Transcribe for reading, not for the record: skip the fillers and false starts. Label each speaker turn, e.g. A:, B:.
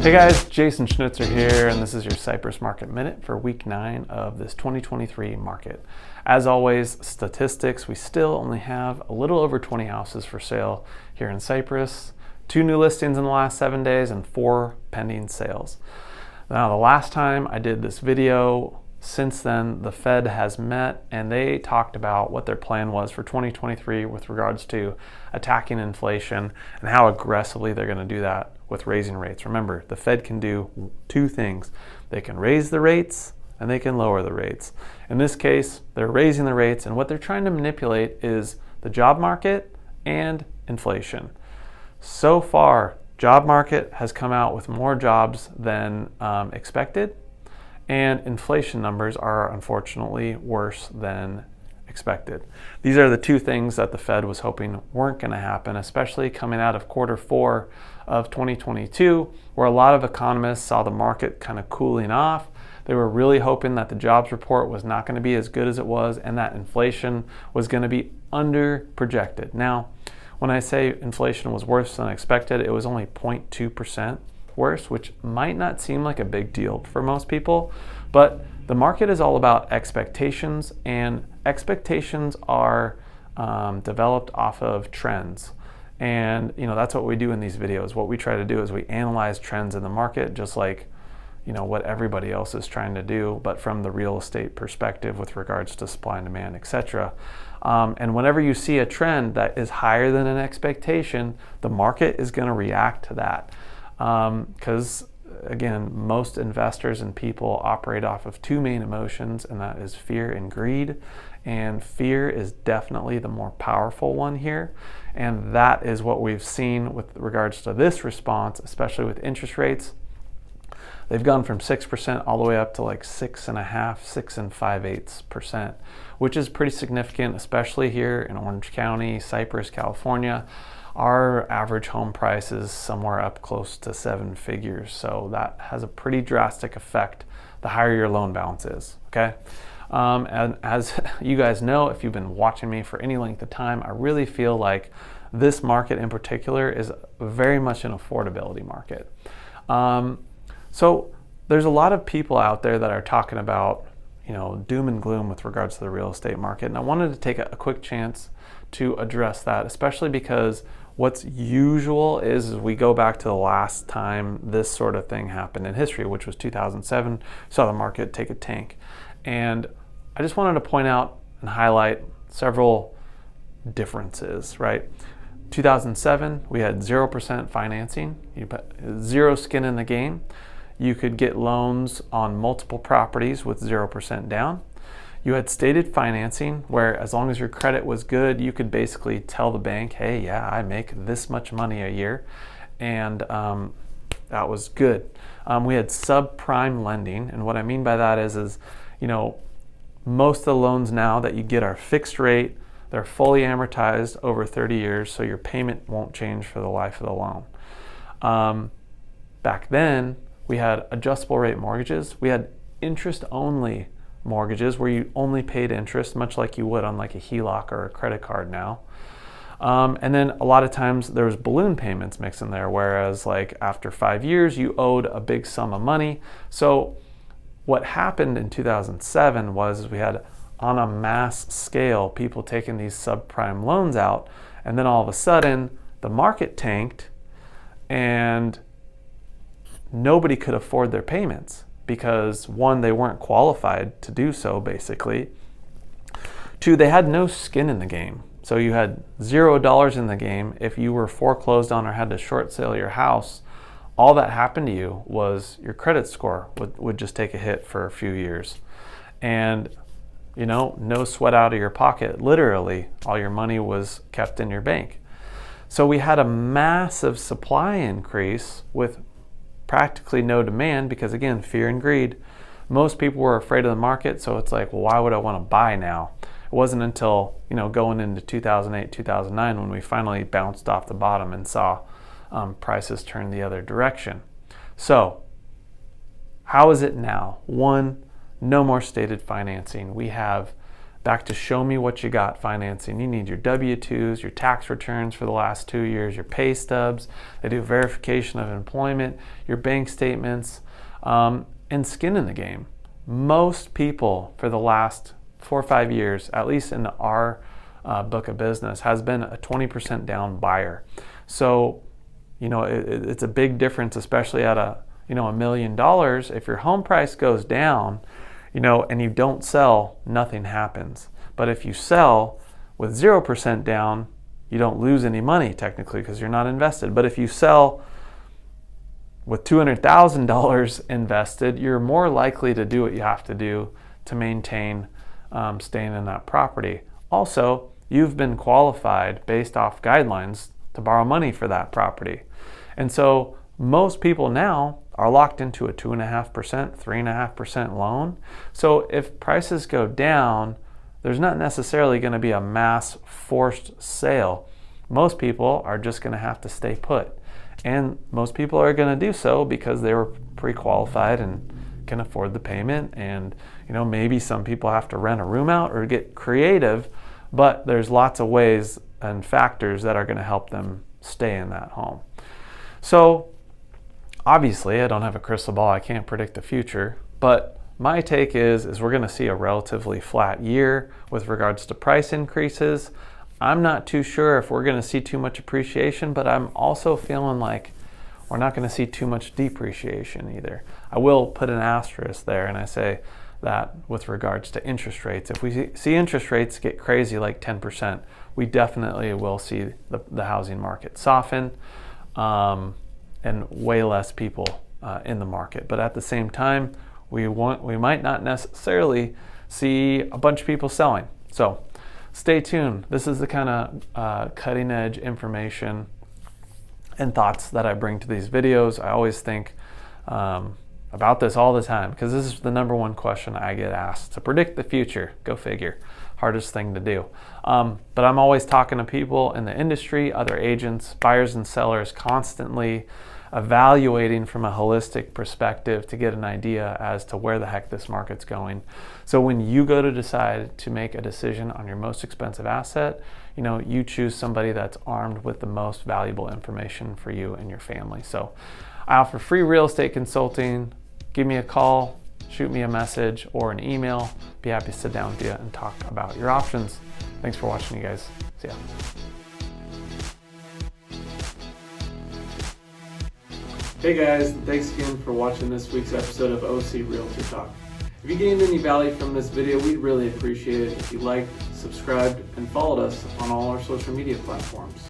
A: Hey guys, Jason Schnitzer here, and this is your Cypress Market Minute for week 9 of this 2023 market. As always, statistics, we still only have a little over 20 houses for sale here in Cypress, 2 new listings in the last 7 days, and 4 pending sales. Now, the last time I did this video, since then, the Fed has met and they talked about what their plan was for 2023 with regards to attacking inflation and how aggressively they're going to do that with raising rates. Remember, the Fed can do 2 things. They can raise the rates and they can lower the rates. In this case, they're raising the rates, and what they're trying to manipulate is the job market and inflation. So far, job market has come out with more jobs than expected, and inflation numbers are unfortunately worse than expected. These are the 2 things that the Fed was hoping weren't going to happen, especially coming out of quarter 4 of 2022, where a lot of economists saw the market kind of cooling off. They were really hoping that the jobs report was not going to be as good as it was and that inflation was going to be under projected. Now, when I say inflation was worse than expected, it was only 0.2% worse, which might not seem like a big deal for most people, but the market is all about expectations, and expectations are developed off of trends. And that's what we do in these videos. What we try to do is we analyze trends in the market, just like what everybody else is trying to do, but from the real estate perspective with regards to supply and demand, etc. And whenever you see a trend that is higher than an expectation, the market is going to react to that. Because again, most investors and people operate off of 2 main emotions, and that is fear and greed. And fear is definitely the more powerful one here. And that is what we've seen with regards to this response, especially with interest rates. They've gone from 6% all the way up to like 6.5%, 6 5/8%, which is pretty significant, especially here in Orange County, Cypress, California. Our average home price is somewhere up close to 7 figures. So that has a pretty drastic effect the higher your loan balance is, okay? And as you guys know, if you've been watching me for any length of time, I really feel like this market in particular is very much an affordability market. So there's a lot of people out there that are talking about, doom and gloom with regards to the real estate market. And I wanted to take a quick chance to address that, especially because what's usual is we go back to the last time this sort of thing happened in history, which was 2007, saw the market take a tank. And I just wanted to point out and highlight several differences, right? 2007, we had 0% financing, zero skin in the game. You could get loans on multiple properties with 0% down. You had stated financing, where as long as your credit was good, you could basically tell the bank, hey, yeah, I make this much money a year. And that was good. We had subprime lending. And what I mean by that is most of the loans now that you get are fixed rate. They're fully amortized over 30 years, so your payment won't change for the life of the loan. Back then, we had adjustable rate mortgages. We had interest-only mortgages where you only paid interest, much like you would on like a HELOC or a credit card now. And then a lot of times there was balloon payments mixed in there, whereas like after 5 years, you owed a big sum of money. So what happened in 2007 was we had, on a mass scale, people taking these subprime loans out, and then all of a sudden the market tanked and nobody could afford their payments because 1, they weren't qualified to do so basically. 2, they had no skin in the game. So you had $0 in the game. If you were foreclosed on or had to short sale your house, all that happened to you was your credit score would just take a hit for a few years. And no sweat out of your pocket. Literally, all your money was kept in your bank. So we had a massive supply increase with practically no demand because, again, fear and greed. Most people were afraid of the market, so it's like, well, why would I want to buy now? It wasn't until, going into 2008, 2009 when we finally bounced off the bottom and saw prices turn the other direction. So how is it now? 1, no more stated financing. We have back to show me what you got financing. You need your W-2s, your tax returns for the last 2 years, your pay stubs. They do verification of employment, your bank statements, and skin in the game. Most people for the last 4 or 5 years, at least in our book of business, has been a 20% down buyer. So, it's a big difference, especially at $1 million. If your home price goes down, and you don't sell, nothing happens. But if you sell with 0% down, you don't lose any money technically because you're not invested. But if you sell with $200,000 invested, you're more likely to do what you have to do to maintain staying in that property. Also, you've been qualified based off guidelines to borrow money for that property. And so most people now are locked into a 2.5%, 3.5% loan. So if prices go down, there's not necessarily going to be a mass forced sale. Most people are just going to have to stay put. And most people are going to do so because they were pre-qualified and can afford the payment. And maybe some people have to rent a room out or get creative, but there's lots of ways and factors that are going to help them stay in that home. So obviously, I don't have a crystal ball. I can't predict the future, but my take is we're going to see a relatively flat year with regards to price increases. I'm not too sure if we're going to see too much appreciation, but I'm also feeling like we're not going to see too much depreciation either. I will put an asterisk there, and I say that with regards to interest rates. If we see interest rates get crazy like 10%, we definitely will see the housing market soften. And way less people in the market. But at the same time, we might not necessarily see a bunch of people selling. So stay tuned. This is the kind of cutting edge information and thoughts that I bring to these videos. I always think about this all the time because this is the number one question I get asked. To predict the future, go figure. Hardest thing to do. But I'm always talking to people in the industry, other agents, buyers and sellers, constantly evaluating from a holistic perspective to get an idea as to where the heck this market's going. So when you go to decide to make a decision on your most expensive asset, you choose somebody that's armed with the most valuable information for you and your family. So I offer free real estate consulting. Give me a call, shoot me a message or an email. Be happy to sit down with you and talk about your options. Thanks for watching, you guys. See ya. Hey guys, thanks again for watching this week's episode of O.C Realtor Talk. If you gained any value from this video, we'd really appreciate it if you liked, subscribed, and followed us on all our social media platforms.